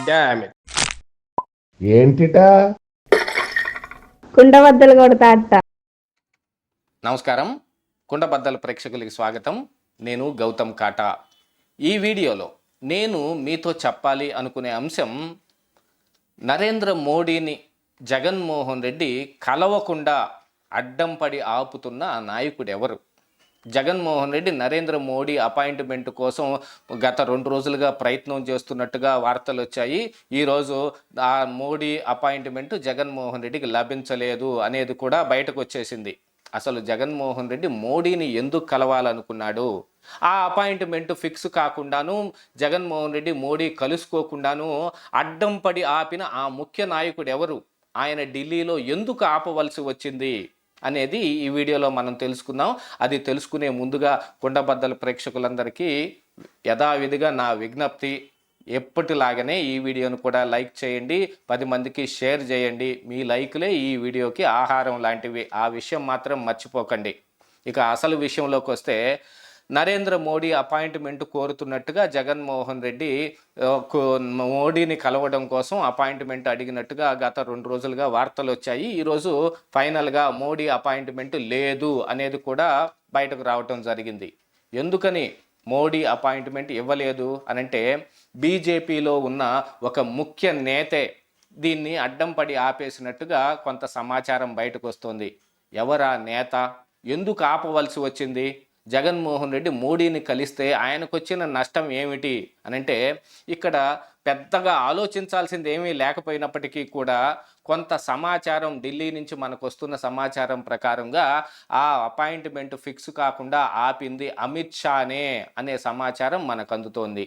Damn it. ఏంటిటా కుండబద్దలు కొడతా అట్ట. నమస్కారం, కుండబద్దల ప్రేక్షకులకి స్వాగతం. నేను గౌతమ్ కాటా. ఈ వీడియోలో నేను మీతో చెప్పాలి అనుకునే అంశం, నరేంద్ర మోడీని జగన్మోహన్ రెడ్డి కలవకుండా అడ్డం పడి ఆపుతున్న ఆ నాయకుడు ఎవరు? జగన్మోహన్ రెడ్డి నరేంద్ర మోడీ అపాయింట్మెంట్ కోసం గత 2 రోజులుగా ప్రయత్నం చేస్తున్నట్టుగా వార్తలు వచ్చాయి. ఈరోజు ఆ మోడీ అపాయింట్మెంట్ జగన్మోహన్ రెడ్డికి లభించలేదు అనేది కూడా బయటకు వచ్చేసింది. అసలు జగన్మోహన్ రెడ్డి మోడీని ఎందుకు కలవాలనుకున్నాడు? ఆ అపాయింట్మెంట్ ఫిక్స్ కాకుండాను, జగన్మోహన్ రెడ్డి మోడీ కలుసుకోకుండాను అడ్డం పడి ఆపిన ఆ ముఖ్య నాయకుడు ఎవరు? ఆయన ఢిల్లీలో ఎందుకు ఆపవలసి వచ్చింది అనేది ఈ వీడియోలో మనం తెలుసుకుందాం. అది తెలుసుకునే ముందుగా కుండబద్దల ప్రేక్షకులందరికీ యథావిధిగా నా విజ్ఞప్తి, ఎప్పటిలాగానే ఈ వీడియోను కూడా లైక్ చేయండి, 10 మందికి షేర్ చేయండి. మీ లైక్లే ఈ వీడియోకి ఆహారం లాంటివి, ఆ విషయం మాత్రం మర్చిపోకండి. ఇక అసలు విషయంలోకి వస్తే, నరేంద్ర మోడీ అపాయింట్మెంట్ కోరుతున్నట్టుగా జగన్మోహన్ రెడ్డి మోడీని కలవడం కోసం అపాయింట్మెంట్ అడిగినట్టుగా గత 2 రోజులుగా వార్తలు వచ్చాయి. ఈరోజు ఫైనల్గా మోడీ అపాయింట్మెంట్ లేదు అనేది కూడా బయటకు రావటం జరిగింది. ఎందుకని మోడీ అపాయింట్మెంట్ ఇవ్వలేదు అనంటే, బీజేపీలో ఉన్న ఒక ముఖ్య నేతే దీన్ని అడ్డం పడి ఆపేసినట్టుగా కొంత సమాచారం బయటకు వస్తుంది. ఎవరా నేత? ఎందుకు ఆపవలసి వచ్చింది? జగన్మోహన్ రెడ్డి మోడీని కలిస్తే ఆయనకు వచ్చిన నష్టం ఏమిటి అనంటే, ఇక్కడ పెద్దగా ఆలోచించాల్సింది ఏమీ లేకపోయినప్పటికీ కూడా కొంత సమాచారం ఢిల్లీ నుంచి మనకు వస్తున్న సమాచారం ప్రకారంగా ఆ అపాయింట్మెంట్ ఫిక్స్ కాకుండా ఆపింది అమిత్ షానే అనే సమాచారం మనకు అందుతోంది.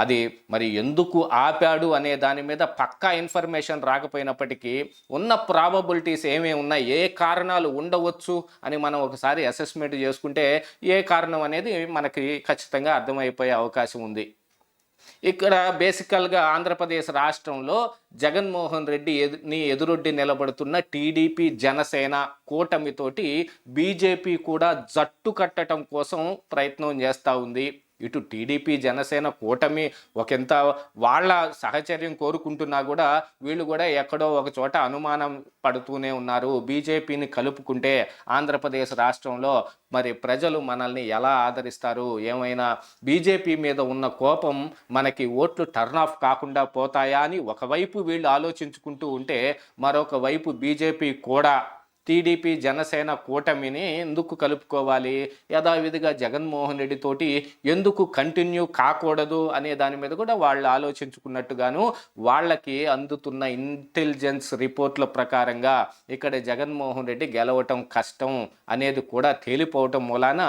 అది మరి ఎందుకు ఆపాడు అనే దాని మీద పక్కా ఇన్ఫర్మేషన్ రాకపోయినప్పటికీ ఉన్న ప్రాబబిలిటీస్ ఏమేమి ఉన్నాయి, ఏ కారణాలు ఉండవచ్చు అని మనం ఒకసారి అసెస్మెంట్ చేసుకుంటే ఏ కారణం అనేది మనకి ఖచ్చితంగా అర్థమైపోయే అవకాశం ఉంది. ఇక్కడ బేసికల్గా ఆంధ్రప్రదేశ్ రాష్ట్రంలో జగన్మోహన్ రెడ్డి ఎదురొడ్డి నిలబడుతున్న టీడీపీ జనసేన కూటమితోటి బీజేపీ కూడా జట్టు కట్టడం కోసం ప్రయత్నం చేస్తూ ఉంది. ఇటు టీడీపీ జనసేన కూటమి ఒకంత వాళ్ళ సహచర్యం కోరుకుంటున్నా కూడా వీళ్ళు కూడా ఎక్కడో ఒక చోట అనుమానం పడుతూనే ఉన్నారు. బీజేపీని కలుపుకుంటే ఆంధ్రప్రదేశ్ రాష్ట్రంలో మరి ప్రజలు మనల్ని ఎలా ఆదరిస్తారు? ఏమైనా బీజేపీ మీద ఉన్న కోపం మనకి ఓట్లు టర్న్ ఆఫ్ కాకుండా పోతాయా అని ఒకవైపు వీళ్ళు ఆలోచించుకుంటూ ఉంటే, మరొక వైపు బీజేపీ కూడా టీడీపీ జనసేన కూటమిని ఎందుకు కలుపుకోవాలి, యథావిధిగా జగన్మోహన్ రెడ్డి తోటి ఎందుకు కంటిన్యూ కాకూడదు అనే దాని మీద కూడా వాళ్ళు ఆలోచించుకున్నట్టుగాను, వాళ్ళకి అందుతున్న ఇంటెలిజెన్స్ రిపోర్ట్ల ప్రకారంగా ఇక్కడ జగన్మోహన్ రెడ్డి గెలవటం కష్టం అనేది కూడా తేలిపోవటం మూలాన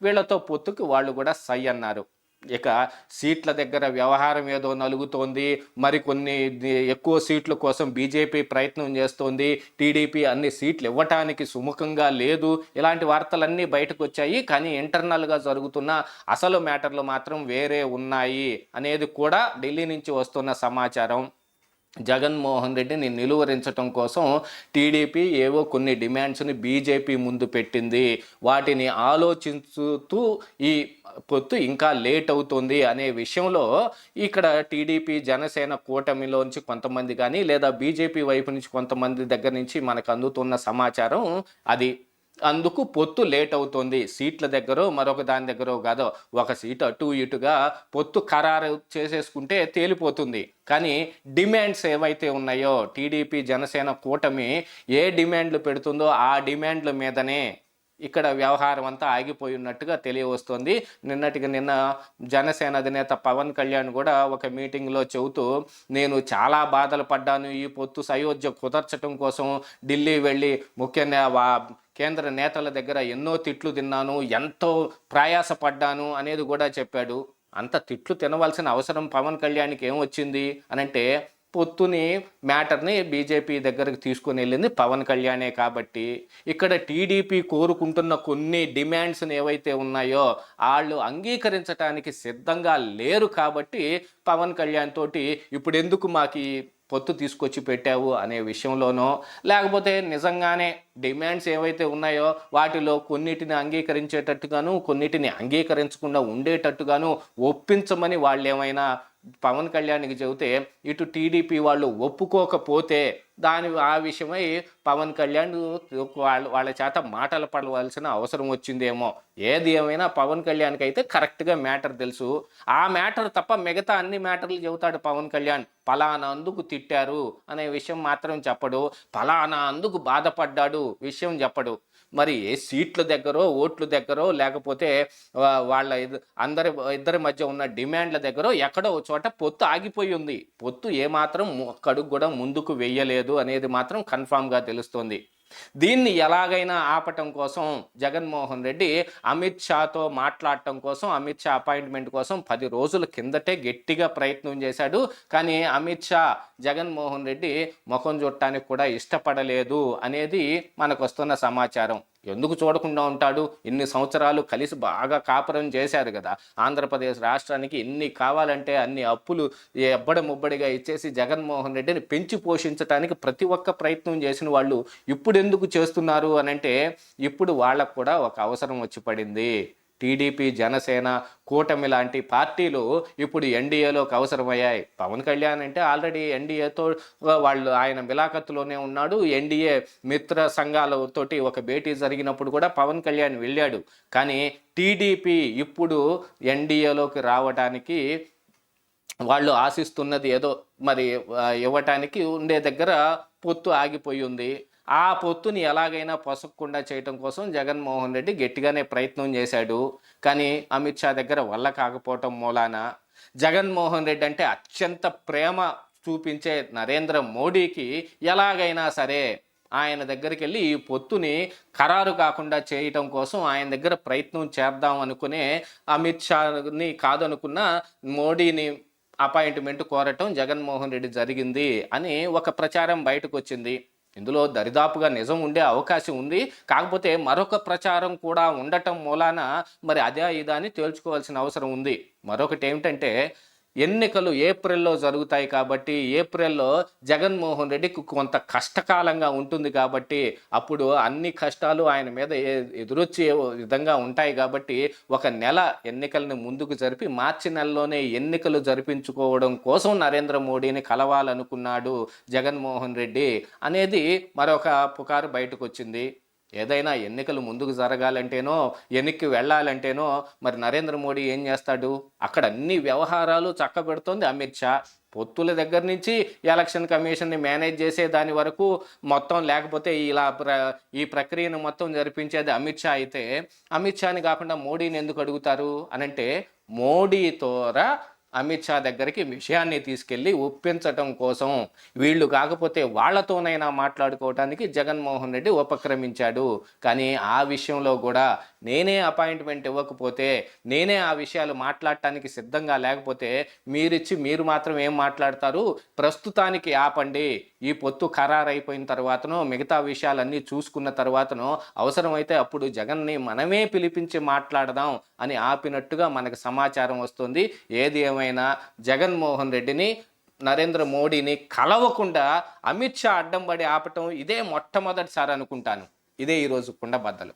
వీళ్ళతో పొత్తుకు వాళ్ళు కూడా సై అన్నారు. ఇక సీట్ల దగ్గర వ్యవహారం ఏదో నలుగుతోంది, మరికొన్ని ఎక్కువ సీట్ల కోసం బీజేపీ ప్రయత్నం చేస్తోంది, టీడీపీ అన్ని సీట్లు ఇవ్వటానికి సుముఖంగా లేదు, ఇలాంటి వార్తలన్నీ బయటకు వచ్చాయి. కానీ ఇంటర్నల్గా జరుగుతున్న అసలు మ్యాటర్లు మాత్రం వేరే ఉన్నాయి అనేది కూడా ఢిల్లీ నుంచి వస్తున్న సమాచారం. జగన్మోహన్ రెడ్డిని నిలువరించడం కోసం టీడీపీ ఏవో కొన్ని డిమాండ్స్ని బీజేపీ ముందు పెట్టింది. వాటిని ఆలోచిస్తూ ఈ పొత్తు ఇంకా లేట్ అవుతుంది అనే విషయంలో ఇక్కడ టీడీపీ జనసేన కూటమిలోంచి కొంతమంది కానీ, లేదా బీజేపీ వైపు నుంచి కొంతమంది దగ్గర నుంచి మనకు అందుతున్న సమాచారం అది. అందుకు పొత్తు లేట్ అవుతుంది. సీట్ల దగ్గర మరొక దాని దగ్గర కాదో, ఒక సీటు అటు ఇటుగా పొత్తు ఖరారు చేసేసుకుంటే తేలిపోతుంది. కానీ డిమాండ్స్ ఏవైతే ఉన్నాయో, టీడీపీ జనసేన కూటమి ఏ డిమాండ్లు పెడుతుందో ఆ డిమాండ్ల మీదనే ఇక్కడ వ్యవహారం అంతా ఆగిపోయి ఉన్నట్టుగా తెలియవస్తుంది. నిన్న జనసేన అధినేత పవన్ కళ్యాణ్ కూడా ఒక మీటింగ్లో చెబుతూ, నేను చాలా బాధలు పడ్డాను, ఈ పొత్తు సయోధ్య కుదర్చడం కోసం ఢిల్లీ వెళ్ళి ముఖ్యంగా కేంద్ర నేతల దగ్గర ఎన్నో తిట్లు తిన్నాను, ఎంతో ప్రయాసపడ్డాను అనేది కూడా చెప్పాడు. అంత తిట్లు తినవలసిన అవసరం పవన్ కళ్యాణ్కి ఏం వచ్చింది అనంటే, పొత్తుని మ్యాటర్ని బీజేపీ దగ్గరకు తీసుకుని వెళ్ళింది పవన్ కళ్యాణే. కాబట్టి ఇక్కడ టీడీపీ కోరుకుంటున్న కొన్ని డిమాండ్స్ని ఏవైతే ఉన్నాయో వాళ్ళు అంగీకరించడానికి సిద్ధంగా లేరు. కాబట్టి పవన్ కళ్యాణ్ తోటి ఇప్పుడు ఎందుకు మాకు పొత్తు తీసుకొచ్చి పెట్టావు అనే విషయంలోనో, లేకపోతే నిజంగానే డిమాండ్స్ ఏవైతే ఉన్నాయో వాటిలో కొన్నిటిని అంగీకరించేటట్టుగాను కొన్నిటిని అంగీకరించకుండా ఉండేటట్టుగాను ఒప్పించమని వాళ్ళు ఏమైనా పవన్ కళ్యాణ్కి చెబితే ఇటు టీడీపీ వాళ్ళు ఒప్పుకోకపోతే ఆ విషయమై పవన్ కళ్యాణ్ వాళ్ళ చేత మాటలు పడవలసిన అవసరం వచ్చిందేమో. ఏది ఏమైనా పవన్ కళ్యాణ్కి అయితే కరెక్ట్గా మ్యాటర్ తెలుసు. ఆ మ్యాటర్ తప్ప మిగతా అన్ని మ్యాటర్లు చెబుతాడు పవన్ కళ్యాణ్. పలానా అందుకు తిట్టారు అనే విషయం మాత్రం చెప్పడు, పలానా అందుకు బాధపడ్డాడు విషయం చెప్పడు. మరి ఏ సీట్ల దగ్గరో ఓట్ల దగ్గరో లేకపోతే వాళ్ళ ఇద్దరి మధ్య ఉన్న డిమాండ్ల దగ్గర ఎక్కడో చోట పొత్తు ఆగిపోయి ఉంది. పొత్తు ఏమాత్రం ఒక్కడుగు కూడా ముందుకు వెయ్యలేదు అనేది మాత్రం కన్ఫామ్గా తెలుస్తోంది. దీన్ని ఎలాగైనా ఆపటం కోసం జగన్మోహన్ రెడ్డి అమిత్ షాతో మాట్లాడటం కోసం, అమిత్ షా అపాయింట్మెంట్ కోసం 10 రోజుల కిందటే గట్టిగా ప్రయత్నం చేశాడు. కానీ అమిత్ షా జగన్మోహన్ రెడ్డి ముఖం చూడటానికి కూడా ఇష్టపడలేదు అనేది మనకు వస్తున్న సమాచారం. ఎందుకు చూడకుండా ఉంటాడు? ఇన్ని సంవత్సరాలు కలిసి బాగా కాపురం చేశారు కదా. ఆంధ్రప్రదేశ్ రాష్ట్రానికి ఎన్ని కావాలంటే అన్ని అప్పులు ముబ్బడిగా ఇచ్చేసి జగన్మోహన్ రెడ్డిని పెంచి పోషించడానికి ప్రతి ఒక్క ప్రయత్నం చేసిన వాళ్ళు ఇప్పుడు ఎందుకు చేస్తున్నారు అనంటే, ఇప్పుడు వాళ్ళకు కూడా ఒక అవసరం వచ్చి పడింది. టీడీపీ, జనసేన, కూటమి లాంటి పార్టీలు ఇప్పుడు ఎన్డీఏలోకి అవసరమయ్యాయి. పవన్ కళ్యాణ్ అంటే ఆల్రెడీ ఎన్డీఏతో ఆయన మిలాఖత్తులోనే ఉన్నాడు. ఎన్డీఏ మిత్ర సంఘాలతోటి ఒక భేటీ జరిగినప్పుడు కూడా పవన్ కళ్యాణ్ వెళ్ళాడు. కానీ టీడీపీ ఇప్పుడు ఎన్డీఏలోకి రావడానికి వాళ్ళు ఆశిస్తున్నది ఏదో మరి ఇవ్వటానికి ఉండే దగ్గర పొత్తు ఆగిపోయి ఉంది. ఆ పొత్తుని ఎలాగైనా పొసగకుండా చేయటం కోసం జగన్మోహన్ రెడ్డి గట్టిగానే ప్రయత్నం చేశాడు. కానీ అమిత్ షా దగ్గర వల్ల కాకపోవటం మూలాన జగన్మోహన్ రెడ్డి అంటే అత్యంత ప్రేమ చూపించే నరేంద్ర మోడీకి ఎలాగైనా సరే ఆయన దగ్గరికి వెళ్ళి ఈ పొత్తుని ఖరారు కాకుండా చేయటం కోసం ఆయన దగ్గర ప్రయత్నం చేద్దాం అనుకునే అమిత్ షాని కాదనుకున్న మోడీని అపాయింట్మెంట్ కోరటం జగన్మోహన్ రెడ్డి జరిగింది అని ఒక ప్రచారం బయటకు వచ్చింది. ఇందులో దరిదాపుగా నిజం ఉండే అవకాశం ఉంది. కాకపోతే మరొక ప్రచారం కూడా ఉండటం మూలాన మరి అదే ఇదా అని తేల్చుకోవాల్సిన అవసరం ఉంది. మరొకటి ఏమిటంటే, ఎన్నికలు ఏప్రిల్లో జరుగుతాయి కాబట్టి ఏప్రిల్లో జగన్మోహన్ రెడ్డికి కొంత కష్టకాలంగా ఉంటుంది కాబట్టి అప్పుడు అన్ని కష్టాలు ఆయన మీద ఎదురొచ్చే విధంగా ఉంటాయి కాబట్టి ఒక నెల ఎన్నికలను ముందుకు జరిపి మార్చి నెలలోనే ఎన్నికలు జరిపించుకోవడం కోసం నరేంద్ర మోడీని కలవాలనుకున్నాడు జగన్మోహన్ రెడ్డి అనేది మరొక పుకారు బయటకు వచ్చింది. ఏదైనా ఎన్నికలు ముందుకు జరగాలంటేనో వెనక్కి వెళ్ళాలంటేనో మరి నరేంద్ర మోడీ ఏం చేస్తాడు? అక్కడ అన్ని వ్యవహారాలు చక్కబెడుతోంది అమిత్ షా. పొత్తుల దగ్గర నుంచి ఎలక్షన్ కమిషన్ని మేనేజ్ చేసే దాని వరకు మొత్తం, లేకపోతే ఈ ప్రక్రియను మొత్తం జరిపించేది అమిత్ షా అయితే, అమిత్ షాని కాకుండా మోడీని ఎందుకు అడుగుతారు అనంటే, మోడీ ద్వారా అమిత్ షా దగ్గరికి విషయాన్ని తీసుకెళ్ళి ఒప్పించటం కోసం, వీళ్ళు కాకపోతే వాళ్లతోనైనా మాట్లాడుకోవటానికి జగన్మోహన్ రెడ్డి ఉపక్రమించాడు. కానీ ఆ విషయంలో కూడా నేనే అపాయింట్మెంట్ ఇవ్వకపోతే, నేనే ఆ విషయాలు మాట్లాడటానికి సిద్ధంగా లేకపోతే మీరిచ్చి మీరు మాత్రం ఏం మాట్లాడతారు? ప్రస్తుతానికి ఆపండి, ఈ పొత్తు ఖరారైపోయిన తర్వాతనో మిగతా విషయాలన్నీ చూసుకున్న తర్వాతనో అవసరమైతే అప్పుడు జగన్ని మనమే పిలిపించి మాట్లాడదాం అని ఆపినట్టుగా మనకు సమాచారం వస్తుంది. ఏది ఏమైనా జగన్మోహన్ రెడ్డిని, నరేంద్ర మోడీని కలవకుండా అమిత్ షా అడ్డం పడి ఆపటం ఇదే మొట్టమొదటిసారి అనుకుంటాను. ఇదే ఈరోజు కుండబద్దలు.